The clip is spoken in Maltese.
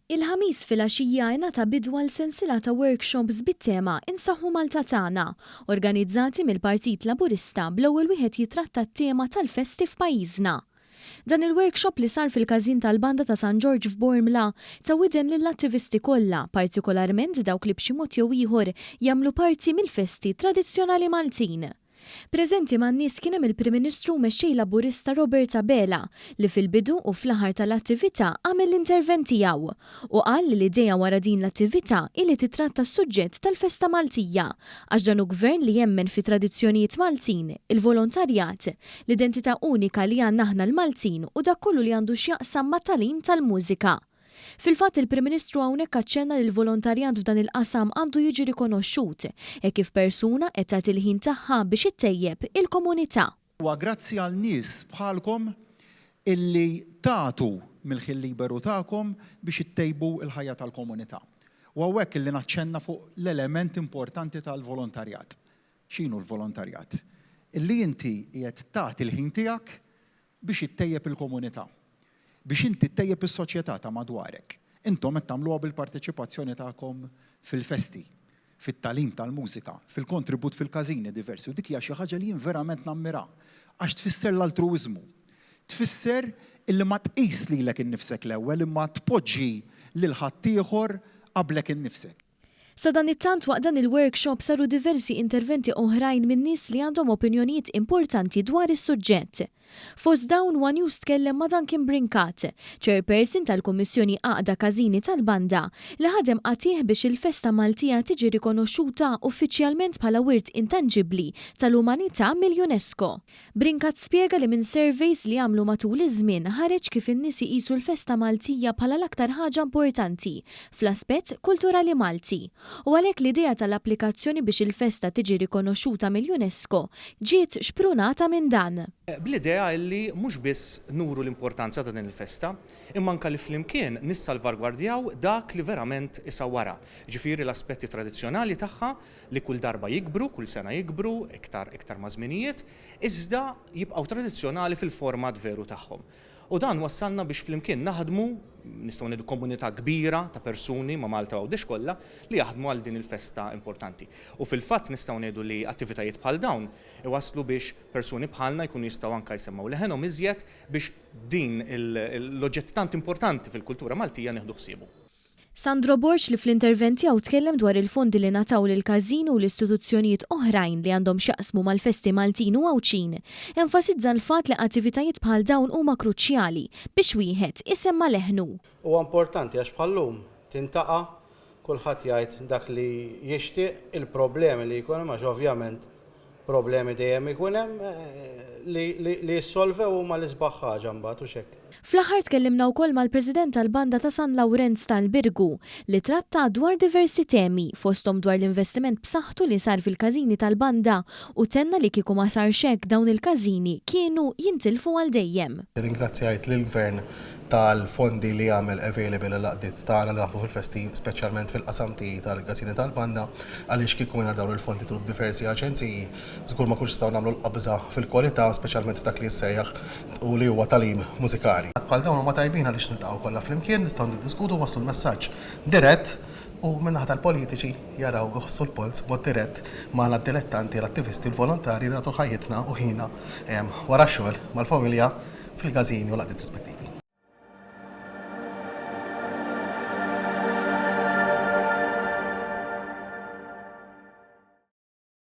Il-ħamis fil-għaxija ingħata bidwa l-sensiela ta' workshops bit-tema Insaħħu Malta tagħna, organizzati mill-Partit Laburista bl-ewwel wieħed jitratta t-tema tal-festi f'pajjiżna. Dan il-workshop li sar fil-każin tal-Banda ta' San George f'Bormla ta' widen lill-attivisti kollha, partikolarment dawk li b'xi mod jew ieħor jagħmlu parti mill-festi tradizzjonali Maltin. Preżenti man-nies kien hemm il-Prim Ministru mexxej Laburista Roberta Bela li fil-bidu u fl-aħħar tal-attività għamel l-intervent tiegħu u qal li l-idea wara din l-attività li titratta s-suġġett tal-festa Maltija għax dan hu gvern li jemmen fi tradizzjonijiet Maltin, il-volontarjat, l-identità unika li għandna aħna l-Maltin u dak kollu li għandu x'jaqsam mat-tagħlim tal-mużika. Fil-fatt il-Prim Ministru hawnhekk aċċenna li l-volontarjat f'dan il-qasam għandu jiġi rikonoxxut kif persuna qed tagħti il-ħin tagħha biex ittejjeb il-komunità. Huwa grazzi għal nies bħalkom illi tagħtu mill-ħin liberu tagħkom biex ittejbu l-ħajja tal-komunità. U hawnhekk illi naċċenna fuq l-element importanti tal-volontarjat. X'inhu l-volontarjat? Illi inti qiegħed tagħti l-ħin tiegħek biex ittejjeb il-komunità. Biex inti ttejjeb is-soċjetà ta' madwarek. Intom qed tagħmluha bil-parteċipazzjoni tagħkom fil-festi, fit-tagħlim tal-mużika, fil-kontribut fil-każini diversi. U dik hija xi ħaġa li jien verament nammira għax tfisser l-altruiżmu. Tfisser illi ma tqis lilek innifsek l-ewwel imma tpoġġi lil ħaddieħor qablek innifsek. Sa dan it-tant waqt dan il-workshop saru diversi interventi oħrajn minn nies li għandhom opinjonijiet importanti dwar is-suġġett. Fost dawn One News tkellem ma' Duncan Brinkat, chairperson tal-Kummissjoni Għaqda Każini tal-Banda, li ħadem qatih biex il-festa Maltija tiġi rikonoxxuta uffiċjalment bħala wirt intangibbli tal-umanità mill-UNESCO. Brinkat spjega li minn surveys li għamlu matul iż-żmien ħareġ kif in-nies iqisu l-festa Maltija bħala l-aktar ħaġa importanti fl-aspett kulturali Malti. U għalhekk l-idea tal-applikazzjoni biex il-festa tiġi rikonoxxuta mill-UNESCO ġiet xprunata minn dan. Bl-idea illi mhux biss nuru l-importanza ta' din il-festa, imma anke li flimkien nissalvargwardjaw dak li verament isa wara. Ġifieri l-aspetti tradizzjonali tagħha li kull darba jikbru, kull sena jikbru, iktar ma' żminijiet, iżda jibqgħu tradizzjonali fil-format veru tagħhom. U dan wassalna biex flimkien naħdmu, nistgħu ngħidu komunità kbira ta' persuni ma' Malta u kollha li jaħdmu għal din il-festa importanti. U fil-fatt nistgħu ngħidu li attivitajiet bħal dawn iwasslu biex persuni bħalna jkunu jistgħu anke jsemmaw leħenhom iżjed biex din l-oġġett tant importanti fil-kultura Maltija nieħdu ħsiebu. Sandro Borx li fl-intervent tiegħu tkellem dwar il-fondi li nataw lil każini u l-istituzzjonijiet oħrajn li għandhom x'jaqsmu mal-festi Maltin u Għawċin, enfasizza l-fatt li attivitajiet bħal dawn huma kruċjali biex wieħed isemma leħnu. Huwa importanti għax bħallum tintaqa' kulħadd jgħid dak li jixtieq il-problemi li jkun hemm għax ovvjament problemi dejjem ikun hemm li jissolvew huma l-isbaħ ħaġa mbagħad u x'hekk. Fl-aħħar tkellimna wkoll mal-President tal-Banda ta' San Lawrenz tal-Birgu li tratta dwar diversi temi fosthom dwar l-investiment b'saħħtu li sar fil-każini tal-Banda u tenna li kieku ma sarx hekk dawn il-każini kienu jintilfu għal dejjem. Ringrazzjajt lill-Gvern tal-fondi li għamel available l-laqdiet tagħna li naħdu fil-festi speċjalment fil-qasam tal-każini tal-Banda għaliex kieku minn dawn il-fondi tru diversi aġenziji żgur ma kunx nistgħu nagħmlu l-qabża fil-kwalità speċjalment f'dak li jissejjaħ u li huwa tagħlim mużikali. Bħal dawn huma tajbin għaliex niltaqgħu kollha flimkien nistgħu niddiskutu waslu l-messaġġ dirett u min-naħa tal-politiċi jaraw jħossu l-pols b'mod dirett mal dilettanti l-attivisti l-volontari li nagħtu ħajjitna u ħina wara x-xogħol mal-familja fil-każini u l-qdiet rispettivi.